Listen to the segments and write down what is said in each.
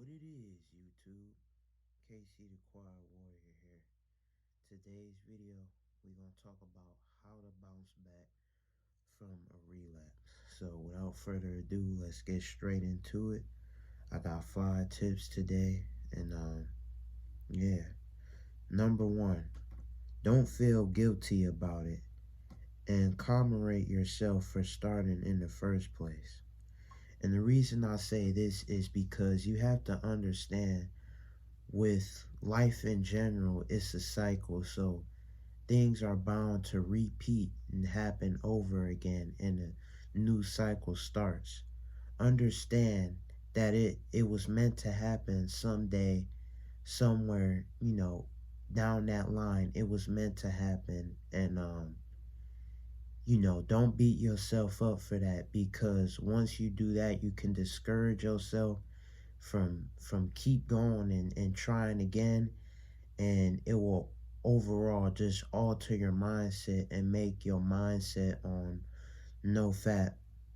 What it is, YouTube? KC the Quiet Warrior here. Today's video, we're gonna talk about how to bounce back from a relapse. So without further ado, let's get straight into it. I got 5 tips today, and yeah. Number one, don't feel guilty about it, and commemorate yourself for starting in the first place. And the reason I say this is because you have to understand with life in general, it's a cycle. So things are bound to repeat and happen over again, and a new cycle starts. Understand that it was meant to happen someday, somewhere, down that line. It was meant to happen. And don't beat yourself up for that, because once you do that, you can discourage yourself from keep going and trying again, and it will overall just alter your mindset and make your mindset on NOFAP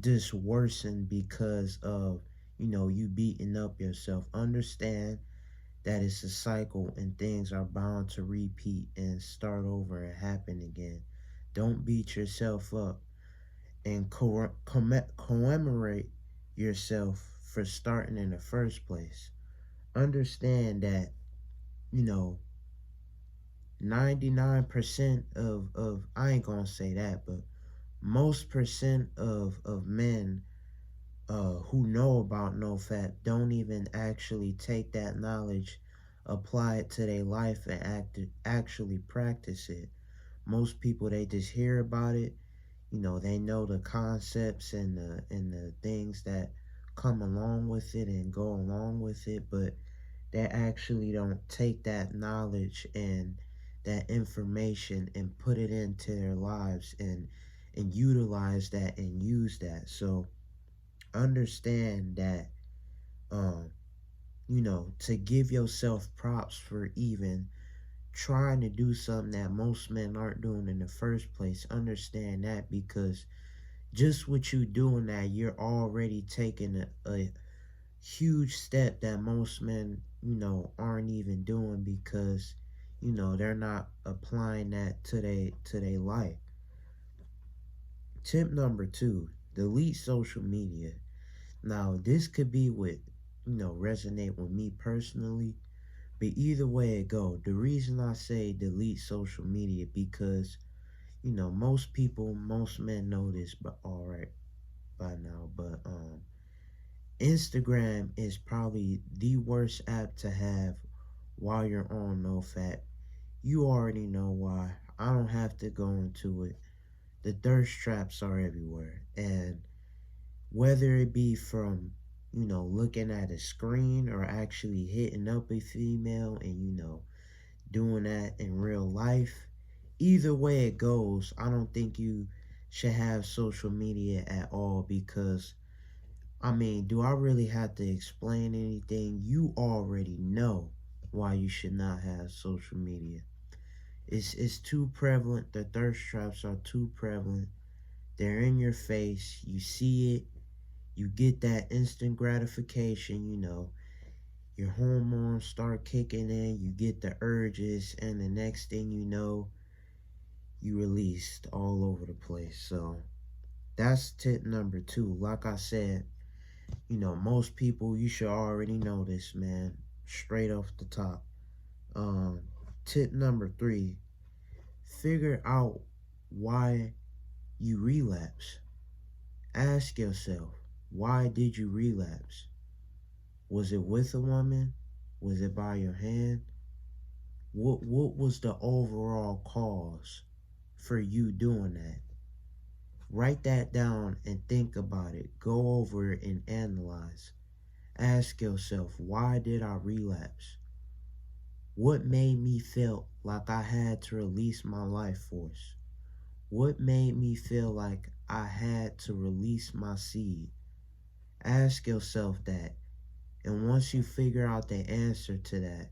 just worsen because of you beating up yourself. Understand that it's a cycle and things are bound to repeat and start over and happen again. Don't beat yourself up, and commemorate yourself for starting in the first place. Understand that, you know, 99% of I ain't gonna say that, but most percent of men who know about NoFap don't even actually take that knowledge, apply it to their life, and actually practice it. Most people, they just hear about it. They know the concepts and the things that come along with it and go along with it, but they actually don't take that knowledge and that information and put it into their lives and utilize that and use that. So understand that, um to give yourself props for even trying to do something that most men aren't doing in the first place. Understand that, because just what you doing that, you're already taking a huge step that most men, aren't even doing, because, they're not applying that to their life. Tip number two, delete social media. Now, this could be what, resonate with me personally, but either way it go, the reason I say delete social media, because, most people, most men know this, but alright by now, but Instagram is probably the worst app to have while you're on NoFap. You already know why. I don't have to go into it. The thirst traps are everywhere. And whether it be from, looking at a screen or actually hitting up a female and, doing that in real life, either way it goes, I don't think you should have social media at all, because I mean, do I really have to explain anything? You already know why you should not have social media. It's too prevalent. The thirst traps are too prevalent. They're in your face. You see it. You get that instant gratification. Your hormones start kicking in. You get the urges, and the next thing you know, you released all over the place. So that's tip number two. Like I said, most people, you should already know this, man. Straight off the top. Um, Tip number three, figure out why you relapse. Ask yourself, why did you relapse? Was it with a woman? Was it by your hand? What was the overall cause for you doing that? Write that down and think about it. Go over it and analyze. Ask yourself, why did I relapse? What made me feel like I had to release my life force? What made me feel like I had to release my seed? Ask yourself that. And once you figure out the answer to that,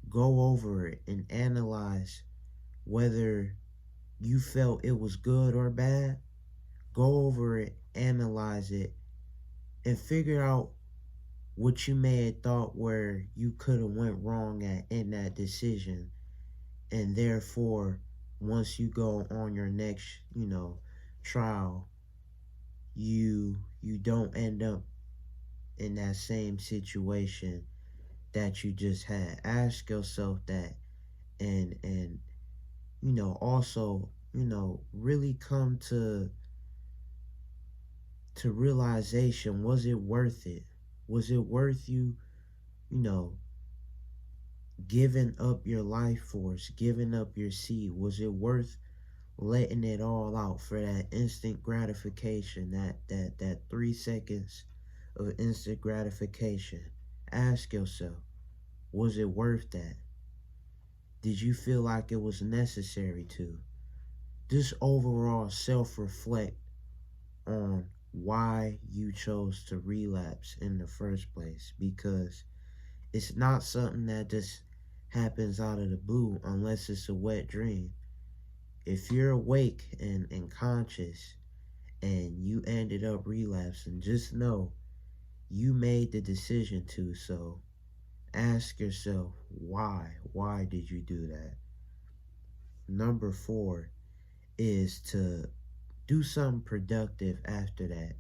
go over it and analyze whether you felt it was good or bad. Go over it, analyze it, and figure out what you may have thought where you could have went wrong at in that decision, and therefore once you go on your next, trial, you don't end up in that same situation that you just had. Ask yourself that, and also, really come to realization, was it worth it? Was it worth you, you know, giving up your life force, giving up your seed? Was it worth letting it all out for that instant gratification, that 3 seconds of instant gratification? Ask yourself, was it worth that? Did you feel like it was necessary to? Just overall self reflect on why you chose to relapse in the first place, because it's not something that just happens out of the blue unless it's a wet dream. If you're awake and conscious and you ended up relapsing, just know you made the decision to. So ask yourself, why? Why did you do that? Number four is to do something productive after that,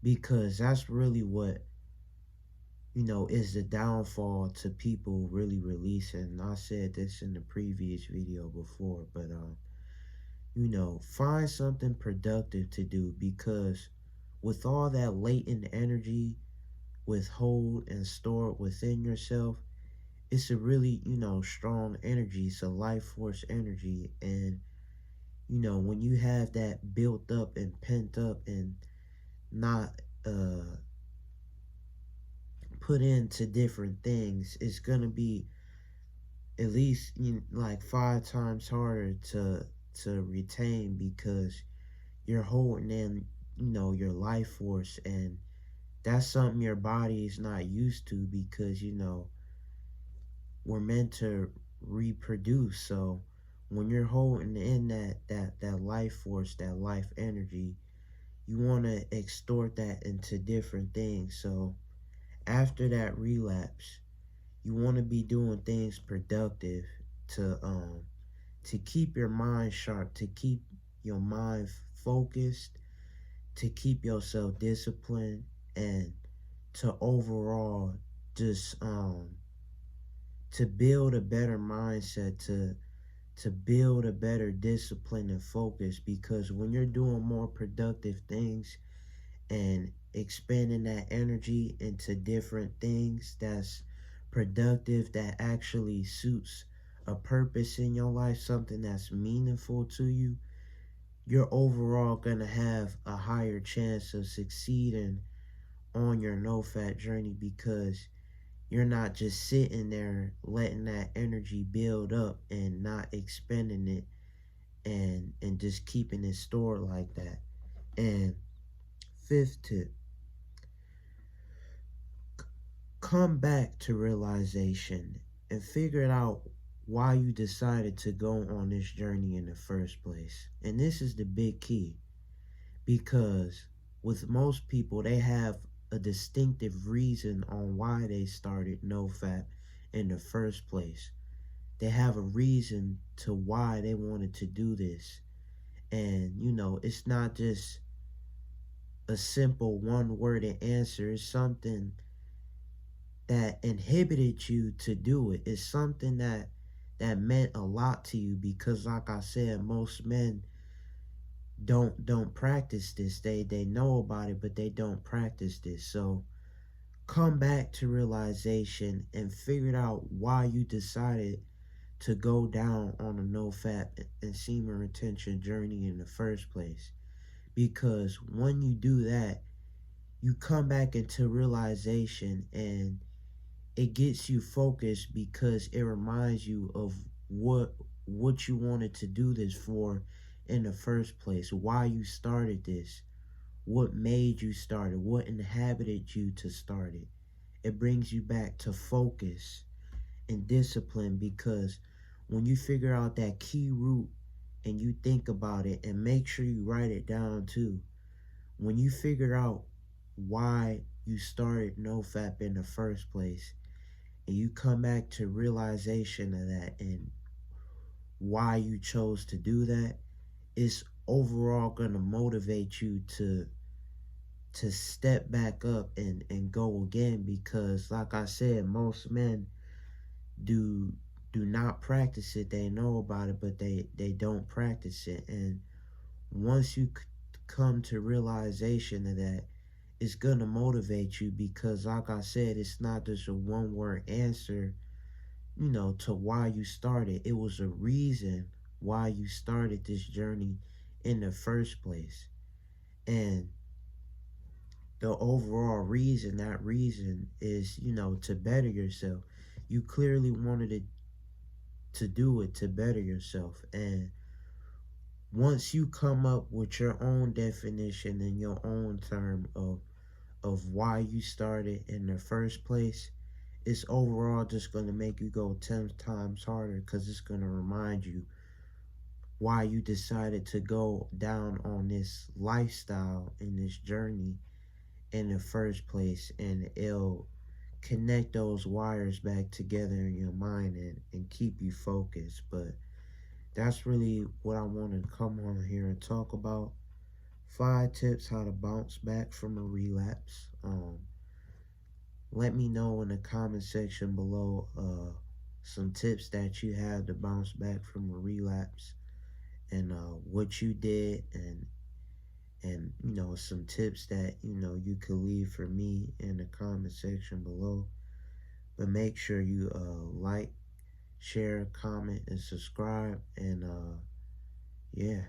because that's really what, is the downfall to people really releasing. I said this in the previous video before, but find something productive to do, because with all that latent energy withhold and stored within yourself, it's a really, strong energy. It's a life force energy. And, when you have that built up and pent up and not put into different things, it's gonna be at least, like 5 times harder to retain, because you're holding in, your life force, and that's something your body is not used to, because we're meant to reproduce. So when you're holding in that life force, that life energy, you want to extort that into different things. So after that relapse, you want to be doing things productive to keep your mind sharp, to keep your mind focused, to keep yourself disciplined, and to overall just to build a better mindset, to build a better discipline and focus. Because when you're doing more productive things and expanding that energy into different things that's productive, that actually suits a purpose in your life, something that's meaningful to you, you're overall gonna have a higher chance of succeeding on your no-fat journey, because you're not just sitting there letting that energy build up and not expending it, and just keeping it stored like that. And fifth tip, come back to realization and figure out why you decided to go on this journey in the first place. And this is the big key, because with most people, they have a distinctive reason on why they started NoFap in the first place. They have a reason to why they wanted to do this. And, it's not just a simple one worded answer. It's something that inhibited you to do it. It's something that meant a lot to you, because like I said, most men don't practice this. They know about it, but they don't practice this. So come back to realization and figure out why you decided to go down on a no fat and semen retention journey in the first place. Because when you do that, you come back into realization, and it gets you focused, because it reminds you of what you wanted to do this for in the first place, why you started this, what made you start it, what inhabited you to start it. It brings you back to focus and discipline, because when you figure out that key root and you think about it, and make sure you write it down too, when you figure out why you started NoFap in the first place, and you come back to realization of that and why you chose to do that, it's overall gonna motivate you to step back up and go again, because like I said, most men do do not practice it. They know about it, but they don't practice it. And once you come to realization of that, it's gonna motivate you, because like I said, it's not just a one word answer, to why you started. It was a reason why you started this journey in the first place. And the overall reason, that reason is, to better yourself. You clearly wanted it to do it to better yourself. And once you come up with your own definition and your own term of why you started in the first place, it's overall just going to make you go 10 times harder, because it's going to remind you why you decided to go down on this lifestyle and this journey in the first place. And it'll connect those wires back together in your mind and keep you focused. But that's really what I wanted to come on here and talk about. 5 tips how to bounce back from a relapse. Let me know in the comment section below some tips that you have to bounce back from a relapse, and what you did, and some tips that you could leave for me in the comment section below. But make sure you like, share, comment, and subscribe. And yeah.